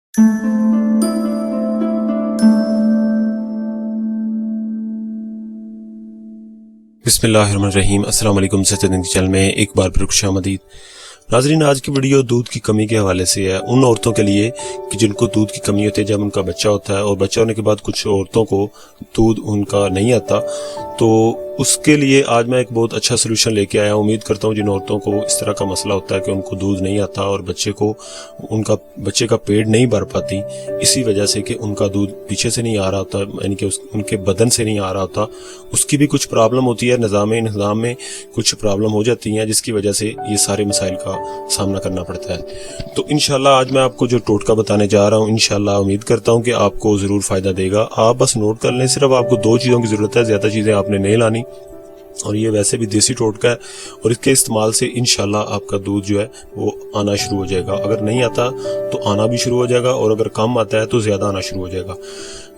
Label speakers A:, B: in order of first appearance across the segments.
A: بسم اللہ الرحمن الرحیم۔ السلام علیکم، سچ زندگی چینل میں ایک بار پھر خوش آمدید۔ ناظرین، آج کی ویڈیو دودھ کی کمی کے حوالے سے ہے، ان عورتوں کے لیے کہ جن کو دودھ کی کمی ہوتی ہے جب ان کا بچہ ہوتا ہے، اور بچہ ہونے کے بعد کچھ عورتوں کو دودھ ان کا نہیں آتا، تو اس کے لیے آج میں ایک بہت اچھا سلوشن لے کے آیا ہوں۔ امید کرتا ہوں جن عورتوں کو اس طرح کا مسئلہ ہوتا ہے کہ ان کو دودھ نہیں آتا اور بچے کا پیٹ نہیں بھر پاتی، اسی وجہ سے کہ ان کا دودھ پیچھے سے نہیں آ رہا ہوتا، یعنی کہ ان کے بدن سے نہیں آ رہا ہوتا، اس کی بھی کچھ پرابلم ہوتی ہے، نظام میں کچھ پرابلم ہو جاتی ہیں جس کی وجہ سے یہ سارے مسائل کا سامنا کرنا پڑتا ہے۔ تو انشاءاللہ آج میں آپ کو جو ٹوٹکا بتانے جا رہا ہوں، انشاءاللہ امید کرتا ہوں کہ آپ کو ضرور فائدہ دے گا۔ آپ بس نوٹ کر لیں، صرف آپ کو 2 چیزوں کی ضرورت ہے، زیادہ چیزیں آپ نے نہیں لانی، اور یہ ویسے بھی دیسی ٹوٹکا ہے، اور اس کے استعمال سے انشاءاللہ آپ کا دودھ جو ہے وہ آنا شروع ہو جائے گا۔ اگر نہیں آتا تو آنا بھی شروع ہو جائے گا، اور اگر کم آتا ہے تو زیادہ آنا شروع ہو جائے گا۔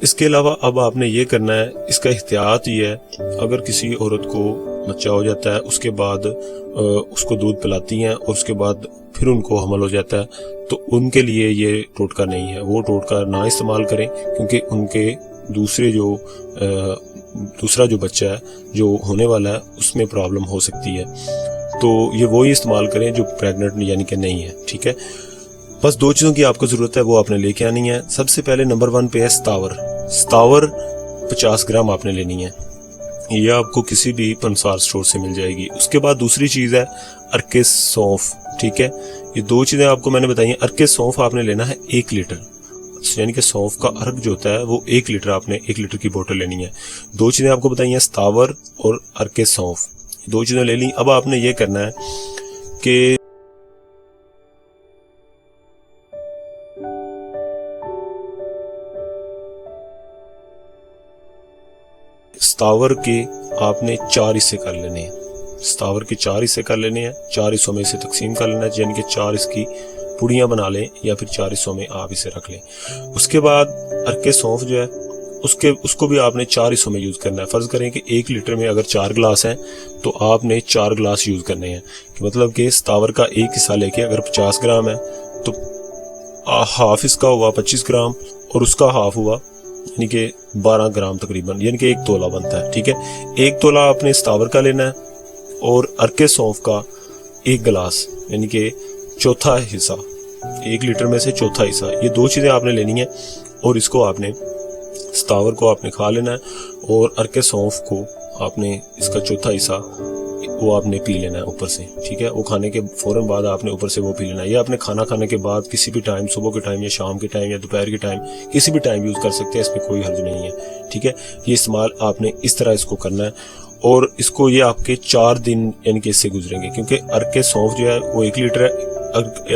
A: اس کے علاوہ اب آپ نے یہ کرنا ہے، اس کا احتیاط یہ ہے، اگر کسی عورت کو بچہ ہو جاتا ہے، اس کے بعد اس کو دودھ پلاتی ہیں اور اس کے بعد پھر ان کو حمل ہو جاتا ہے، تو ان کے لیے یہ ٹوٹکا نہیں ہے، وہ ٹوٹکا نہ استعمال کریں، کیونکہ ان کے دوسرا جو بچہ ہے جو ہونے والا ہے اس میں پرابلم ہو سکتی ہے، تو یہ وہی استعمال کریں جو پریگننٹ یعنی کہ نہیں ہے، ٹھیک ہے۔ بس 2 چیزوں کی آپ کو ضرورت ہے، وہ آپ نے لے کے آنی ہے۔ سب سے پہلے نمبر 1 پہ ہے ستاور 50 گرام آپ نے لینی ہے، یہ آپ کو کسی بھی پنسار سٹور سے مل جائے گی۔ اس کے بعد دوسری چیز ہے ارکے سونف، ٹھیک ہے۔ یہ 2 چیزیں آپ کو میں نے بتائی ہیں۔ ارکے سونف آپ نے لینا ہے 1 لیٹر، یعنی کہ سونف کا ارک جو ہوتا ہے وہ 1 لیٹر، آپ نے 1 لیٹر کی بوٹل لینی ہے۔ 2 چیزیں آپ کو بتائی ہیں، ستاور اور ارکے سونف، 2 چیزیں لے لیں۔ اب آپ نے یہ کرنا ہے کہ ستاور کے آپ نے 4 حصے کر لینے ہیں، ستاور کے 4 حصے کر لینے ہیں، 4 حصوں میں اسے تقسیم کر لینا ہے، یعنی کہ 4 اس کی پوڑیاں بنا لیں، یا پھر 4 حصوں میں آپ اسے رکھ لیں۔ اس کے بعد ارکے سونف جو ہے اس کو بھی آپ نے 4 حصوں میں یوز کرنا ہے۔ فرض کریں کہ 1 لیٹر میں اگر 4 گلاس ہیں تو آپ نے 4 گلاس یوز کرنے ہیں، کہ مطلب کہ ستاور کا 1 حصہ لے کے اگر 50 گرام ہے تو ہاف اس کا ہوا 25 گرام، اور اس کا ہاف ہوا یعنی کہ 12 گرام تقریباً، یعنی کہ 1 تولہ بنتا ہے، ٹھیک ہے۔ 1 تولہ آپ نے ستاور کا لینا ہے، اور ارکے سونف کا 1 گلاس، یعنی کہ چوتھا حصہ، 1 لیٹر میں سے چوتھا حصہ، یہ 2 چیزیں آپ نے لینی ہیں، اور اس کو آپ نے ستاور کو آپ نے کھا لینا ہے، اور ارکے سونف کو آپ نے اس کا چوتھا حصہ وہ آپ نے پی لینا ہے اوپر سے، ٹھیک ہے۔ وہ کھانے کے فوراً بعد آپ نے اوپر سے وہ پی لینا ہے۔ یہ آپ نے کھانا کھانے کے بعد کسی بھی ٹائم، صبح کے ٹائم یا شام کے ٹائم یا دوپہر کے ٹائم، کسی بھی ٹائم یوز کر سکتے ہیں، اس میں کوئی حرج نہیں ہے، ٹھیک ہے۔ یہ استعمال آپ نے اس طرح اس کو کرنا ہے، اور اس کو یہ آپ کے 4 دن یعنی کہ اس سے گزریں گے، کیونکہ ارکے سونف جو ہے وہ 1 لیٹر ہے،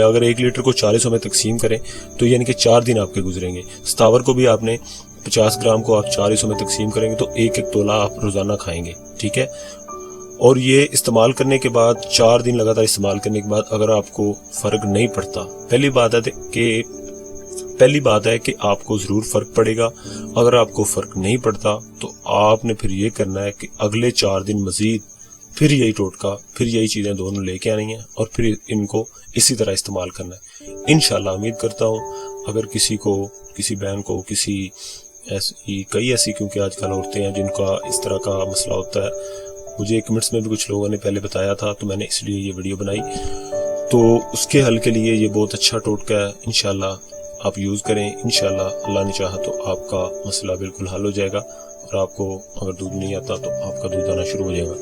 A: اگر 1 لیٹر کو 4 حصوں میں تقسیم کریں تو یعنی کہ 4 دن آپ کے گزریں گے۔ ستاور کو بھی آپ نے 50 گرام کو آپ 4 حصوں میں تقسیم کریں گے تو 1 تولہ آپ روزانہ کھائیں گے، ٹھیک ہے۔ اور یہ استعمال کرنے کے بعد 4 دن لگاتار استعمال کرنے کے بعد اگر آپ کو فرق نہیں پڑتا، پہلی بات ہے کہ آپ کو ضرور فرق پڑے گا۔ اگر آپ کو فرق نہیں پڑتا تو آپ نے پھر یہ کرنا ہے کہ اگلے 4 دن مزید پھر یہی ٹوٹکا، پھر یہی چیزیں دونوں لے کے آنی ہیں، اور پھر ان کو اسی طرح استعمال کرنا ہے۔ انشاءاللہ امید کرتا ہوں اگر کسی بہن کو کئی ایسی کیونکہ آج کل عورتیں ہیں جن کا اس طرح کا مسئلہ ہوتا ہے، مجھے کمنٹس میں بھی کچھ لوگوں نے پہلے بتایا تھا، تو میں نے اس لیے یہ ویڈیو بنائی، تو اس کے حل کے لیے یہ بہت اچھا ٹوٹکا ہے۔ انشاءاللہ آپ یوز کریں، انشاءاللہ اللہ نے چاہا تو آپ کا مسئلہ بالکل حل ہو جائے گا، اور آپ کو اگر دودھ نہیں آتا تو آپ کا دودھ آنا شروع ہو جائے گا۔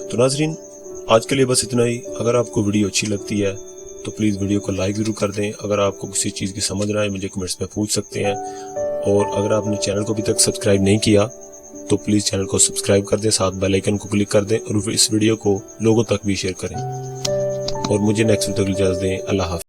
A: تو ناظرین، آج کے لیے بس اتنا ہی۔ اگر آپ کو ویڈیو اچھی لگتی ہے تو پلیز ویڈیو کو لائک ضرور کر دیں۔ اگر آپ کو کسی چیز کی سمجھ نہ آئے مجھے کمنٹس میں پوچھ سکتے ہیں، اور اگر آپ نے چینل کو ابھی تک سبسکرائب نہیں کیا تو پلیز چینل کو سبسکرائب کر دیں، ساتھ بیل آئیکن کو کلک کر دیں، اور اس ویڈیو کو لوگوں تک بھی شیئر کریں، اور مجھے نیکسٹ ویڈیو تک اجازت دیں۔ اللہ حافظ۔